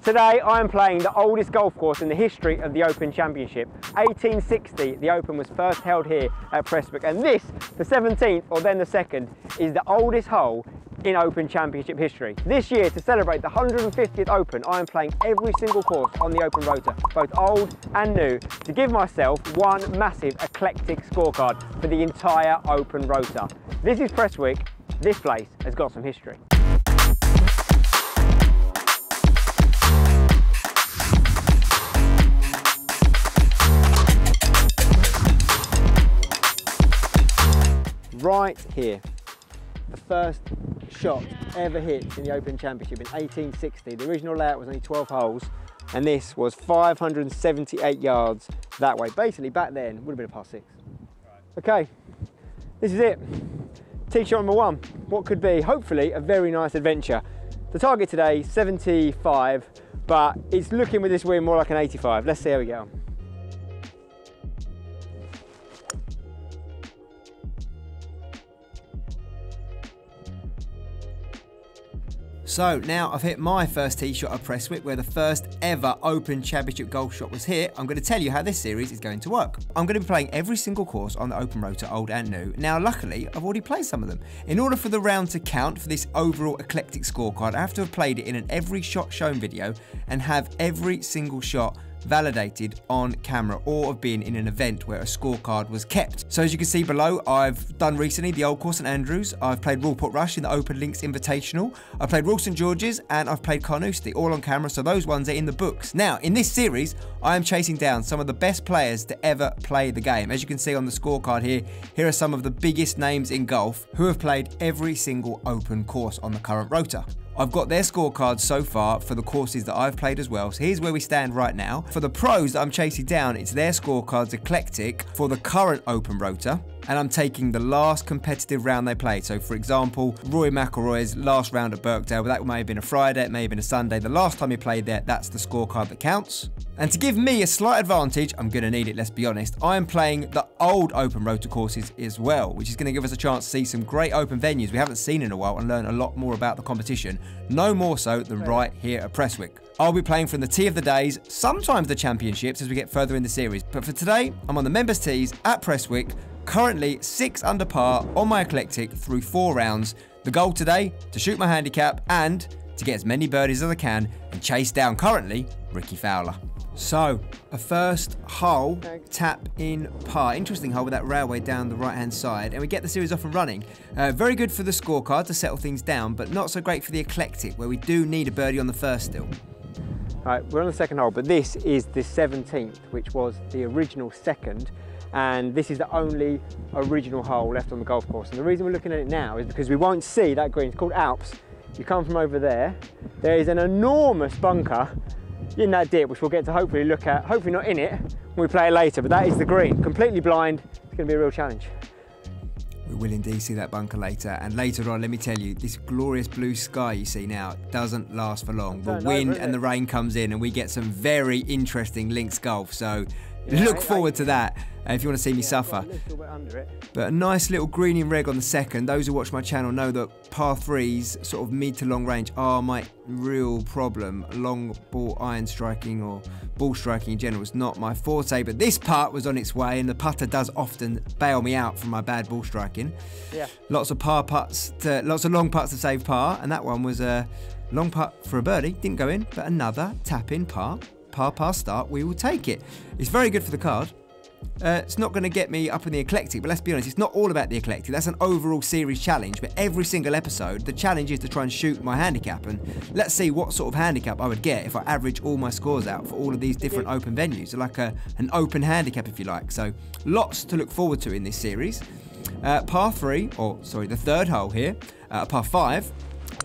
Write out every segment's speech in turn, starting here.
Today I am playing the oldest golf course in the history of the Open Championship. 1860, the Open was first held here at Prestwick, and this, the 17th or then the 2nd, is the oldest hole in Open Championship history. This year, to celebrate the 150th Open, I am playing every single course on the Open Rota, both old and new, to give myself one massive eclectic scorecard for the entire Open Rota. This is Prestwick. This place has got some history. Right here, the first shot ever hit in the Open Championship in 1860. The original layout was only 12 holes, and this was 578 yards that way. Basically, back then, would have been a par 6. Okay, this is it. Tee shot number 1. What could be, hopefully, a very nice adventure. The target today, 75, but it's looking with this wind more like an 85. Let's see how we go. So now I've hit my first tee shot at Prestwick, where the first ever Open Championship golf shot was hit. I'm going to tell you how this series is going to work. I'm going to be playing every single course on the Open Rota, old and new. Now luckily, I've already played some of them. In order for the round to count for this overall eclectic scorecard, I have to have played it in an every shot shown video and have every single shot validated on camera, or have been in an event where a scorecard was kept. So as you can see below, I've done recently the Old Course St Andrews, I've played Royal Port Rush in the Open Links Invitational, I've played Royal St George's, and I've played Carnoustie, all on camera, so those ones are in the books. Now, in this series, I am chasing down some of the best players to ever play the game. As you can see on the scorecard here are some of the biggest names in golf who have played every single Open course on the current Rota. I've got their scorecards so far for the courses that I've played as well. So here's where we stand right now. For the pros that I'm chasing down, it's their scorecards eclectic for the current Open Rota. And I'm taking the last competitive round they played. So for example, Rory McIlroy's last round at Birkdale, that may have been a Friday, it may have been a Sunday. The last time he played there, that's the scorecard that counts. And to give me a slight advantage, I'm going to need it, let's be honest, I am playing the old Open Rota courses as well, which is going to give us a chance to see some great Open venues we haven't seen in a while and learn a lot more about the competition. No more so than right here at Prestwick. I'll be playing from the tee of the days, sometimes the championships as we get further in the series. But for today, I'm on the members' tees at Prestwick, currently 6 under par on my eclectic through 4 rounds. The goal today, to shoot my handicap and to get as many birdies as I can and chase down currently Ricky Fowler. So, a first hole, tap in par. Interesting hole with that railway down the right-hand side. And we get the series off and running. Very good for the scorecard to settle things down, but not so great for the eclectic, where we do need a birdie on the first still. Right, we're on the second hole, but this is the 17th, which was the original 2nd. And this is the only original hole left on the golf course. And the reason we're looking at it now is because we won't see that green. It's called Alps. You come from over there. There is an enormous bunker in that dip, which we'll get to hopefully look at, hopefully not in it when we play it later, but that is the green. Completely blind. It's going to be a real challenge. We will indeed see that bunker later, and later on, let me tell you, this glorious blue sky you see now doesn't last for long. The wind and the rain comes in and we get some very interesting links golf, so look forward to that if you want to see me suffer. But a nice little green in reg on the second. Those who watch my channel know that par 3s, sort of mid to long range, are my real problem. Long ball iron striking or ball striking in general is not my forte, but this putt was on its way, and the putter does often bail me out from my bad ball striking. Yeah. Lots of par putts, lots of long putts to save par, and that one was a long putt for a birdie. Didn't go in, but another tap in par. Par start, we will take it. It's very good for the card. It's not going to get me up in the eclectic, but let's be honest, it's not all about the eclectic. That's an overall series challenge, but every single episode, the challenge is to try and shoot my handicap, and let's see what sort of handicap I would get if I average all my scores out for all of these different Open venues, like an open handicap if you like. So lots to look forward to in this series. Par 3, or sorry, the third hole here, par 5,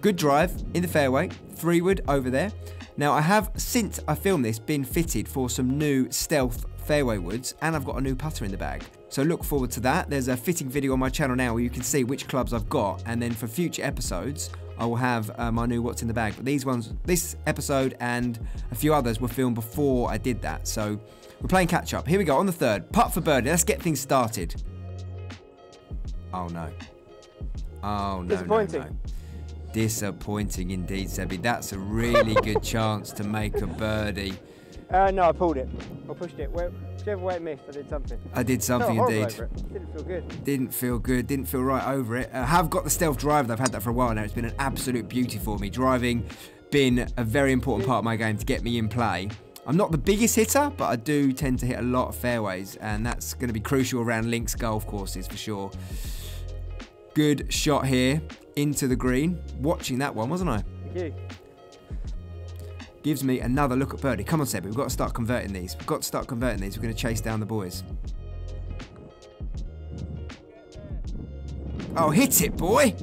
good drive in the fairway, 3-wood over there. Now I have, since I filmed this, been fitted for some new stealth fairway woods, and I've got a new putter in the bag. So look forward to that. There's a fitting video on my channel now where you can see which clubs I've got, and then for future episodes I will have my new what's in the bag. But these ones, this episode and a few others were filmed before I did that. So we're playing catch up. Here we go on the third. Putt for birdie. Let's get things started. Oh no. Oh no. Disappointing. No. Disappointing indeed, Sebi. That's a really good chance to make a birdie. No, I pulled it. I pushed it. Whichever way it missed, I did something. I did something indeed. Over it. Didn't feel good. Didn't feel good. Didn't feel right over it. I have got the stealth driver, though. I've had that for a while now. It's been an absolute beauty for me. Driving been a very important part of my game to get me in play. I'm not the biggest hitter, but I do tend to hit a lot of fairways, and that's going to be crucial around links golf courses for sure. Good shot here into the green. Watching that one, wasn't I? Thank you. Gives me another look at birdie. Come on, Seb, we've got to start converting these. We've got to start converting these. We're going to chase down the boys. Oh, hit it, boy!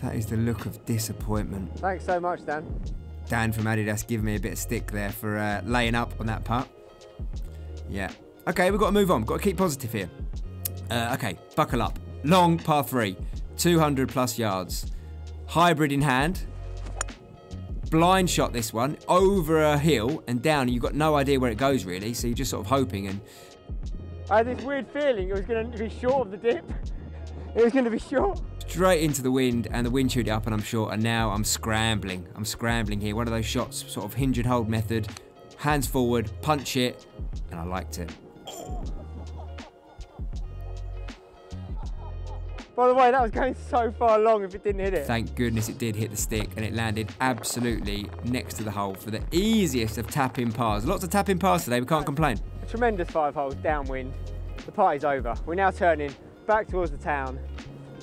That is the look of disappointment. Thanks so much, Dan. Dan from Adidas giving me a bit of stick there for laying up on that putt. Yeah. Okay, we've got to move on. Got to keep positive here. Okay, buckle up. Long par 3, 200 plus yards. Hybrid in hand. Blind shot this one, over a hill and down, and you've got no idea where it goes really, so you're just sort of hoping. And I had this weird feeling it was going to be short of the dip. It was going to be short. Straight into the wind, and the wind chewed it up and I'm short, and now I'm scrambling. I'm scrambling here. One of those shots, sort of hinge and hold method. Hands forward, punch it, and I liked it. By the way, that was going so far long if it didn't hit it. Thank goodness it did hit the stick, and it landed absolutely next to the hole for the easiest of tap-in pars. Lots of tap-in pars today, we can't complain. A tremendous 5 holes, downwind. The party's over. We're now turning back towards the town.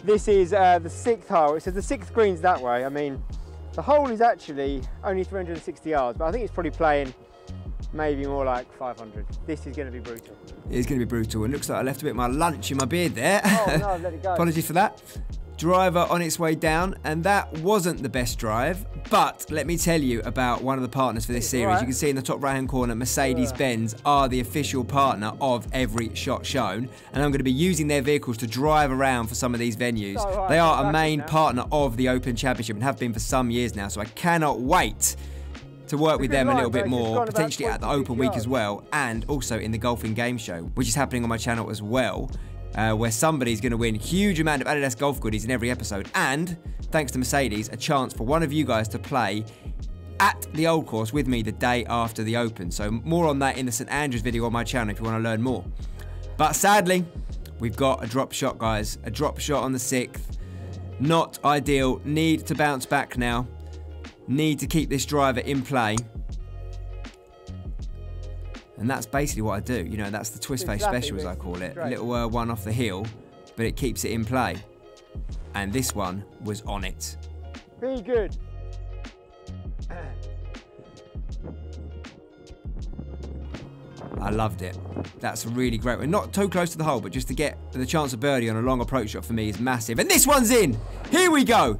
This is the 6th hole. It says the 6th green's that way. I mean, the hole is actually only 360 yards, but I think it's probably playing maybe more like 500. This is going to be brutal. It is going to be brutal. It looks like I left a bit of my lunch in my beard there. Oh no, let it go. Apologies for that. Driver on its way down, and that wasn't the best drive, but let me tell you about one of the partners for this series. Right. You can see in the top right hand corner, Mercedes-Benz are the official partner of every shot shown, and I'm going to be using their vehicles to drive around for some of these venues. They are a main partner of the Open Championship and have been for some years now, so I cannot wait to work with them a little bit more, potentially at the Open Week as well, and also in the Golfing Game Show, which is happening on my channel as well. Where somebody's going to win a huge amount of Adidas golf goodies in every episode, and thanks to Mercedes, a chance for one of you guys to play at the Old Course with me the day after the Open. So more on that in the St Andrews video on my channel if you want to learn more. But sadly, we've got a drop shot, guys. A drop shot on the 6th. Not ideal. Need to bounce back now. Need to keep this driver in play. And that's basically what I do. You know, that's the twist face special, as I call it. A little one off the hill, but it keeps it in play. And this one was on it. Very good. I loved it. That's a really great one. Not too close to the hole, but just to get the chance of birdie on a long approach shot for me is massive. And this one's in. Here we go.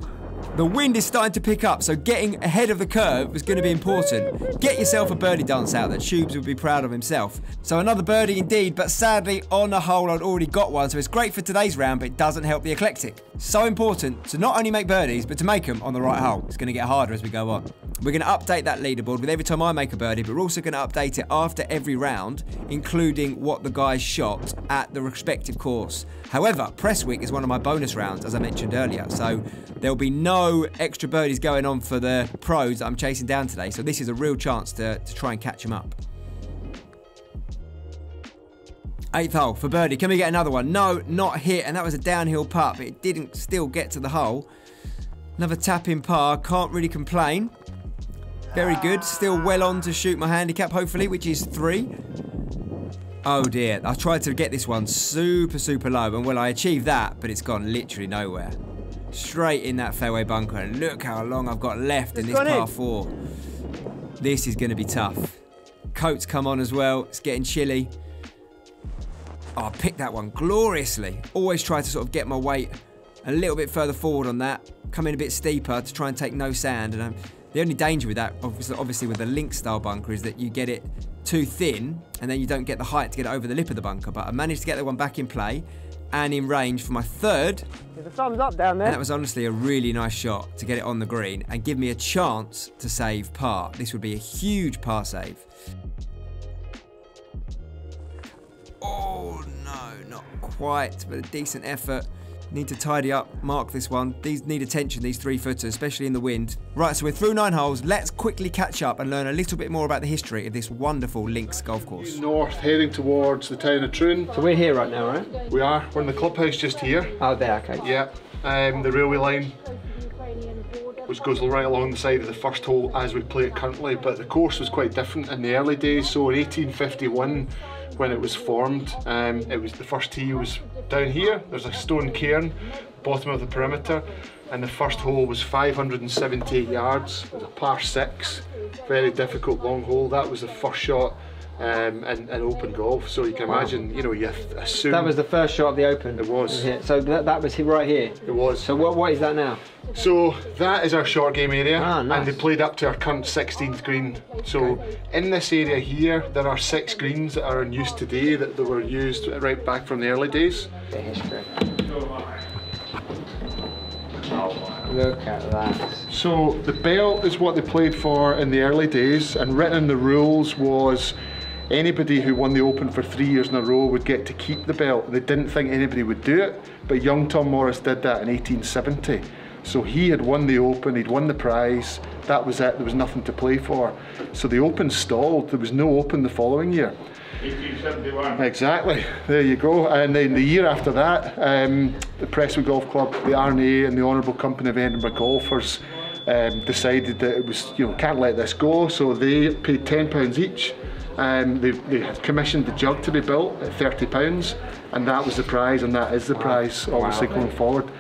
The wind is starting to pick up, so getting ahead of the curve was going to be important. Get yourself a birdie dance out that Tubes would be proud of himself. So another birdie indeed, but sadly on a hole I'd already got one, so it's great for today's round, but it doesn't help the eclectic. So important to not only make birdies, but to make them on the right hole. It's going to get harder as we go on. We're going to update that leaderboard with every time I make a birdie, but we're also going to update it after every round, including what the guys shot at the respective course. However, Prestwick is one of my bonus rounds, as I mentioned earlier, so there'll be no extra birdies going on for the pros that I'm chasing down today, so this is a real chance to try and catch them up. 8th hole for birdie. Can we get another one? No, not hit, and that was a downhill putt, but it didn't still get to the hole. Another tap in par, can't really complain. Very good, still well on to shoot my handicap, hopefully, which is 3. Oh dear, I tried to get this one super, super low, and well, I achieved that, but it's gone literally nowhere. Straight in that fairway bunker, and look how long I've got left in this par 4. This is going to be tough. Coat's come on as well, it's getting chilly. Oh, I picked that one gloriously. Always try to sort of get my weight a little bit further forward on that, come in a bit steeper to try and take no sand, and the only danger with that, obviously with the link style bunker, is that you get it too thin and then you don't get the height to get it over the lip of the bunker. But I managed to get that one back in play and in range for my 3rd. There's a thumbs up down there. And that was honestly a really nice shot to get it on the green and give me a chance to save par. This would be a huge par save. Oh no, not quite, but a decent effort. Need to tidy up, mark this one. These need attention, these 3-footers, especially in the wind. Right, so we're through 9 holes. Let's quickly catch up and learn a little bit more about the history of this wonderful links golf course. North, heading towards the town of Troon. So we're here right now, right? We are. We're in the clubhouse just here. Oh, there, okay. Yeah. The railway line, which goes right along the side of the first hole as we play it currently, but the course was quite different in the early days. So in 1851, when it was formed, it was the first tee was down here. There's a stone cairn, bottom of the perimeter, and the first hole was 578 yards. It was a par 6, very difficult long hole. That was the first shot in open golf. So you can imagine, you know, you assume that was the first shot of the Open. It was. So that was right here. It was. So what is that now? So that is our short game area, nice. And they played up to our current 16th green. So in this area here, there are 6 greens that are in use today that were used right back from the early days. The history. Look at that. So the belt is what they played for in the early days, and written in the rules was anybody who won the Open for 3 years in a row would get to keep the belt. They didn't think anybody would do it, but young Tom Morris did that in 1870. So he had won the Open, he'd won the prize, that was it, there was nothing to play for. So the Open stalled, there was no Open the following year. 1871. Exactly, there you go. And then the year after that, the Prestwick Golf Club, the R&A and the Honourable Company of Edinburgh Golfers decided that it was, you know, can't let this go, so they paid £10 each. They had commissioned the jug to be built at £30, and that was the prize, and that is the prize, obviously, going forward.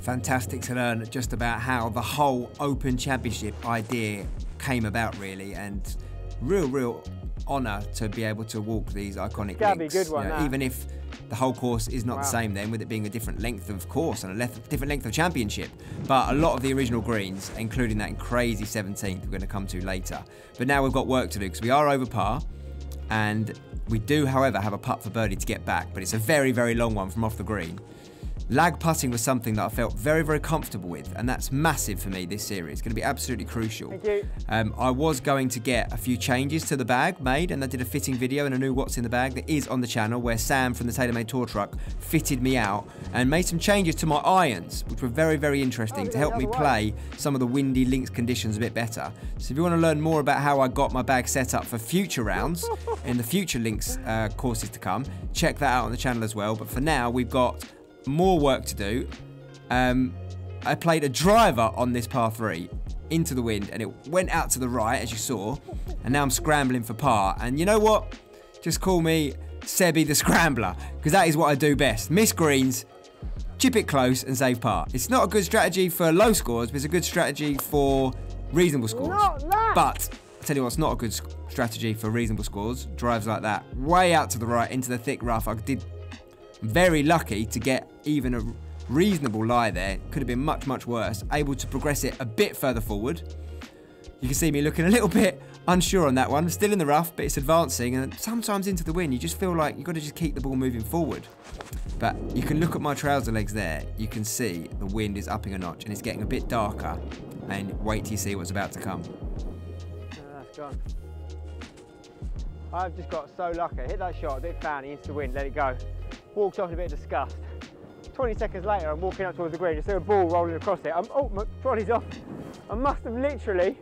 Fantastic to learn just about how the whole Open Championship idea came about, really, and real honour to be able to walk these iconic links. Good one, you know, even if the whole course is not the same then, with it being a different length of course and a different length of championship. But a lot of the original greens, including that crazy 17th, we're going to come to later. But now we've got work to do because we are over par, and we do, however, have a putt for birdie to get back, but it's a very long one from off the green. Lag putting was something that I felt very comfortable with, and that's massive for me this series. It's going to be absolutely crucial. Thank you. I was going to get a few changes to the bag made, and I did a fitting video and a new what's in the bag that is on the channel, where Sam from the TaylorMade Tour Truck fitted me out and made some changes to my irons, which were very interesting to help me play some of the windy links conditions a bit better. So if you want to learn more about how I got my bag set up for future rounds in the future links courses to come, check that out on the channel as well. But for now, we've got more work to do. I played a driver on this par 3 into the wind, and it went out to the right, as you saw, and now I'm scrambling for par. And you know what? Just call me Sebi the Scrambler, because that is what I do best. Miss greens, chip it close and save par. It's not a good strategy for low scores, but it's a good strategy for reasonable scores. But I tell you what's not a good strategy for reasonable scores. Drives like that, way out to the right into the thick rough. I'm very lucky to get even a reasonable lie there. Could have been much worse. Able to progress it a bit further forward. You can see me looking a little bit unsure on that one. Still in the rough, but it's advancing, and sometimes into the wind you just feel like you've got to just keep the ball moving forward. But you can look at my trouser legs there. You can see the wind is upping a notch and it's getting a bit darker, and wait till you see what's about to come. That's gone. I've just got so lucky. Hit that shot, a bit fanny into the wind, let it go. Walked off in a bit of disgust. 20 seconds later, I'm walking up towards the green, just see a ball rolling across it. Oh, my trolley's off. I must have literally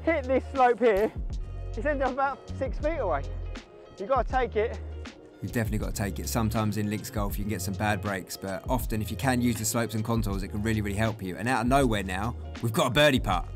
hit this slope here. It's ended up about 6 feet away. You've got to take it. You've definitely got to take it. Sometimes in links golf you can get some bad breaks, but often if you can use the slopes and contours, it can really help you. And out of nowhere now, we've got a birdie putt.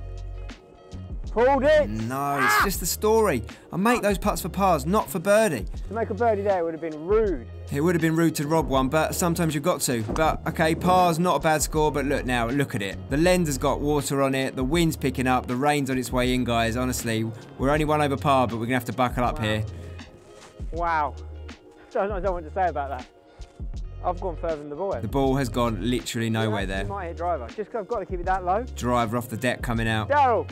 Pulled it! No, it's just the story. I make those putts for pars, not for birdie. To make a birdie there would have been rude. It would have been rude to rob one, but sometimes you've got to. But, okay, par's not a bad score, but look now, look at it. The lens has got water on it, the wind's picking up, the rain's on its way in, guys. Honestly, we're only one over par, but we're going to have to buckle up here. Wow. I don't know what to say about that. I've gone further than the ball. The ball has gone literally nowhere there. You might hit driver, just because I've got to keep it that low. Driver off the deck coming out. Daryl,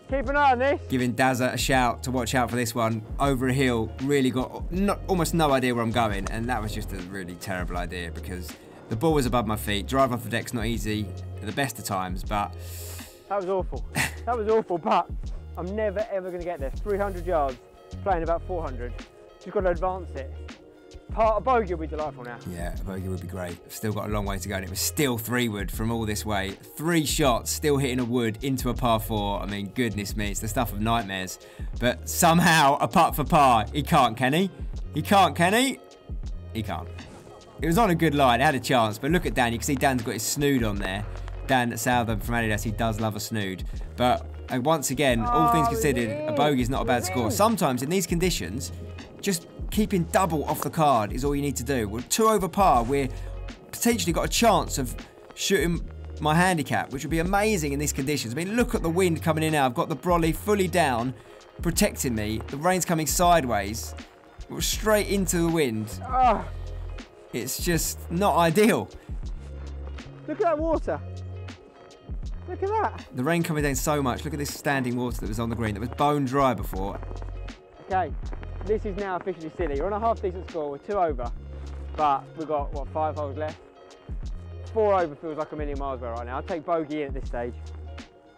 keep an eye on this. Giving Dazza a shout to watch out for this one. Over a hill, really got almost no idea where I'm going, and that was just a really terrible idea because the ball was above my feet. Drive off the deck's not easy at the best of times, but... That was awful. That was awful, but I'm never ever going to get there. 300 yards, playing about 400. Just got to advance it. Part of bogey will be delightful now. Yeah, a bogey would be great. Still got a long way to go, and it was still 3-wood from all this way. 3 shots, still hitting a wood into a par 4. I mean, goodness me, it's the stuff of nightmares. But somehow, a putt for par. He can't, can he? He can't, can he? He can't. It was on a good line, it had a chance, but look at Dan. You can see Dan's got his snood on there. Dan at Southern from Adidas, he does love a snood. But once again, all things considered, a bogey is not a bad score. Sometimes in these conditions, just keeping double off the card is all you need to do. We're 2 over par. We're potentially got a chance of shooting my handicap, which would be amazing in these conditions. I mean, look at the wind coming in now. I've got the brolly fully down, protecting me. The rain's coming sideways. We're straight into the wind. Oh. It's just not ideal. Look at that water. Look at that. The rain coming down so much. Look at this standing water that was on the green that was bone dry before. Okay, this is now officially silly. We're on a half decent score, we're 2 over, but we've got, what, 5 holes left? 4 over feels like a million miles away right now. I'll take bogey in at this stage.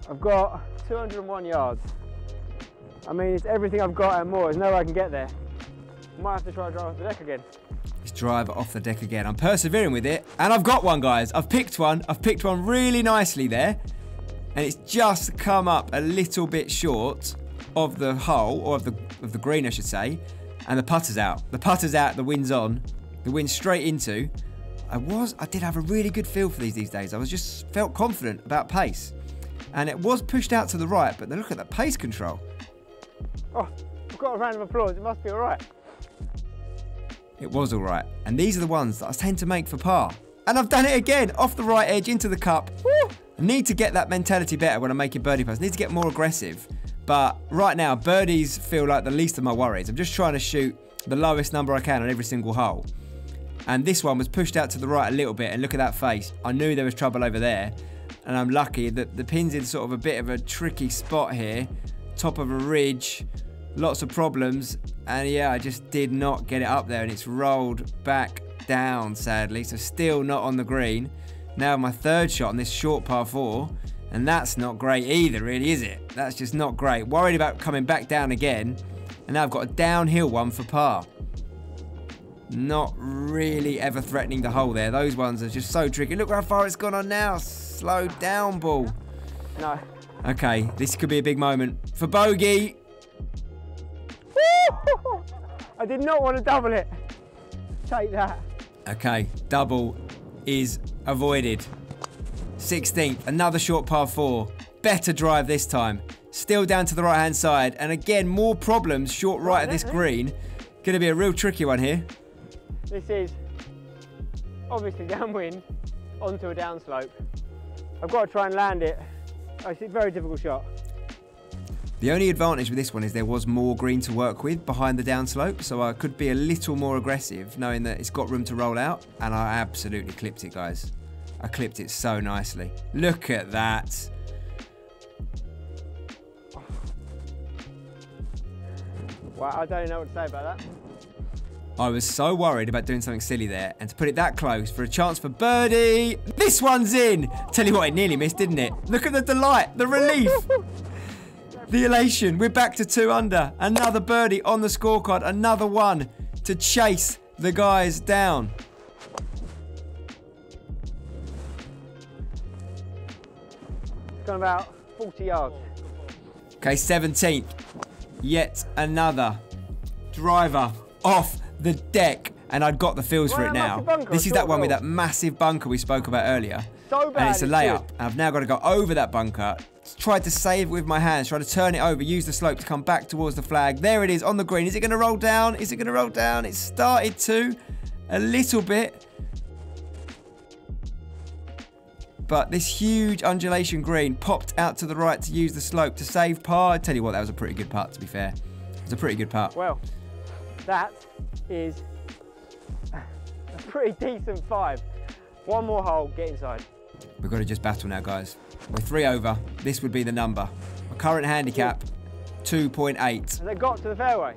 I've got 201 yards. I mean, it's everything I've got and more. There's no way I can get there. Might have to try to drive off the deck again. Let's drive off the deck again. I'm persevering with it, and I've got one, guys. I've picked one. I've picked one really nicely there, and it's just come up a little bit short of the hole, or of the green, I should say, and the putter's out. The putter's out, the wind's on, the wind's straight into. I did have a really good feel for these days. I was just felt confident about pace, and it was pushed out to the right, but look at that pace control. Oh, I've got a round of applause. It must be all right. It was all right, and these are the ones that I tend to make for par. And I've done it again, off the right edge into the cup. Woo! I need to get that mentality better when I'm making birdie putts. I need to get more aggressive. But right now, birdies feel like the least of my worries. I'm just trying to shoot the lowest number I can on every single hole. And this one was pushed out to the right a little bit, and look at that face. I knew there was trouble over there, and I'm lucky that the pin's in sort of a bit of a tricky spot here. Top of a ridge, lots of problems, and yeah, I just did not get it up there, and it's rolled back down, sadly, so still not on the green. Now my 3rd shot on this short par 4, and that's not great either, really, is it? That's just not great. Worried about coming back down again, and now I've got a downhill one for par. Not really ever threatening the hole there. Those ones are just so tricky. Look how far it's gone on now. Slow down, ball. No. Okay, this could be a big moment for bogey. Woo! I did not want to double it. Take that. Okay, double is avoided. 16th, another short par 4. Better drive this time. Still down to the right-hand side. And again, more problems short right of this green. Going to be a real tricky one here. This is obviously downwind onto a downslope. I've got to try and land it. It's a very difficult shot. The only advantage with this one is there was more green to work with behind the downslope, so I could be a little more aggressive knowing that it's got room to roll out, and I absolutely clipped it, guys. I clipped it so nicely. Look at that. Wow, I don't know what to say about that. I was so worried about doing something silly there, and to put it that close for a chance for birdie. This one's in. Tell you what, it nearly missed, didn't it? Look at the delight, the relief, the elation. We're back to 2 under. Another birdie on the scorecard. Another one to chase the guys down. It's gone about 40 yards. Okay, 17th. Yet another driver off the deck, and I'd got the feels for it now. This is that one with that massive bunker we spoke about earlier. So bad, and it's a layup. And I've now got to go over that bunker. Tried to save it with my hands, try to turn it over, use the slope to come back towards the flag. There it is on the green. Is it going to roll down? Is it going to roll down? It started to a little bit. But this huge undulation green popped out to the right to use the slope to save par. I tell you what, that was a pretty good putt, to be fair. It was a pretty good putt. Well, that is a pretty decent 5. One more hole, get inside. We've got to just battle now, guys. We're 3 over. This would be the number. My current handicap, 2.8. Has it got to the fairway?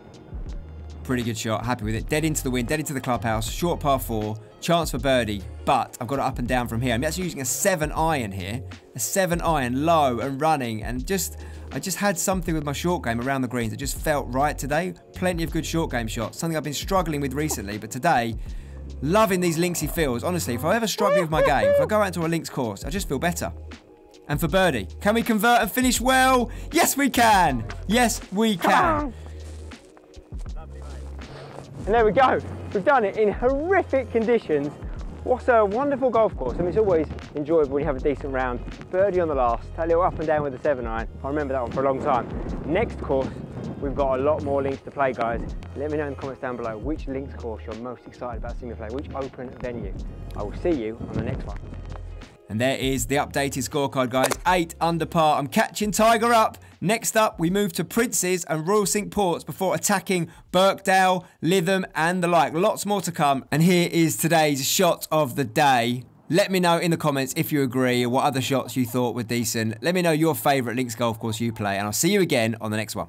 Pretty good shot. Happy with it. Dead into the wind, dead into the clubhouse. Short par 4. Chance for birdie. But I've got it up and down from here. I'm actually using a 7 iron here. A 7 iron, low and running. And just, I just had something with my short game around the greens that just felt right today. Plenty of good short game shots, something I've been struggling with recently, but today, loving these linksy fields. Honestly, if I ever struggle with my game, if I go out to a links course, I just feel better. And for birdie, can we convert and finish well? Yes, we can. Yes, we can. And there we go. We've done it in horrific conditions. What a wonderful golf course. I mean, it's always enjoyable when you have a decent round. Birdie on the last, a little up and down with the 7-iron. I remember that one for a long time. Next course, we've got a lot more links to play, guys. Let me know in the comments down below which links course you're most excited about seeing me play, which open venue. I will see you on the next one. And there is the updated scorecard, guys. 8 under par. I'm catching Tiger up. Next up, we move to Prince's and Royal Cinque Ports before attacking Birkdale, Lytham and the like. Lots more to come. And here is today's shot of the day. Let me know in the comments if you agree or what other shots you thought were decent. Let me know your favourite links golf course you play, and I'll see you again on the next one.